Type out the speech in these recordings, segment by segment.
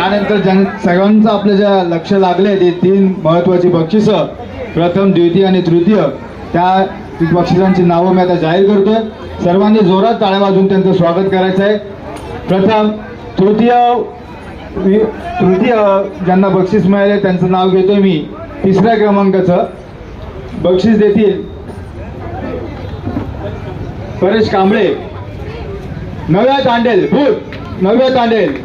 त्यानंतर सगळ्यांचं आपलं ज्या लक्ष लागले ते 3 महत्त्वाची बक्षिसं, प्रथम, द्वितीय आणि तृतीय, त्या बक्षिसांची नावं मी आता जाहीर करतोय. सर्वांनी जोरात टाळ्या वाजवून त्यांचं स्वागत करायचं आहे. प्रथम, तृतीय ज्यांना बक्षीस मिळाले त्यांचं नाव घेतोय मी. 3ऱ्या क्रमांकाचं बक्षीस देतील परेश कांबळे, नव्या तांडेल, नव्या तांडेल.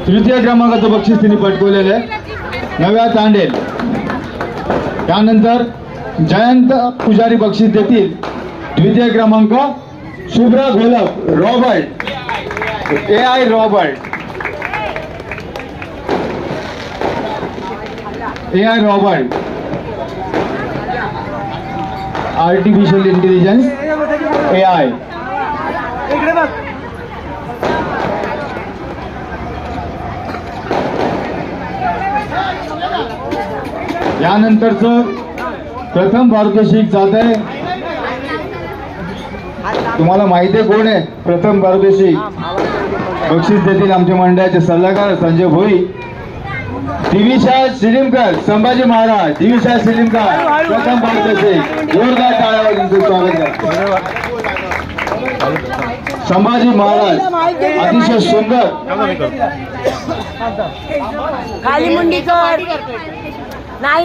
तृतीय क्रमांकाचं बक्षीस तिने पटकवलेलं आहे, नव्या तांडेल. त्यानंतर जयंत पुजारी बक्षीस देतील 2य क्रमांक, Shubhra Gholap, Robert, AI Robert, AI Robert, artificial intelligence AI. यानंतरचं प्रथम पारितोषिक जात आहे, तुम्हाला माहिती आहे कोण आहे प्रथम पारितोषिक बक्षीस देतील आमच्या मंडळाचे सल्लागार संजय भोई. दिविशा शिलीमकर, संभाजी महाराज, दिविशा शिलीमकर प्रथम पारितोषिक. जोरदार टाळ्या तुमचं स्वागत करा. संभाजी महाराज अतिशय सुंदर. खाली मुंडी कर.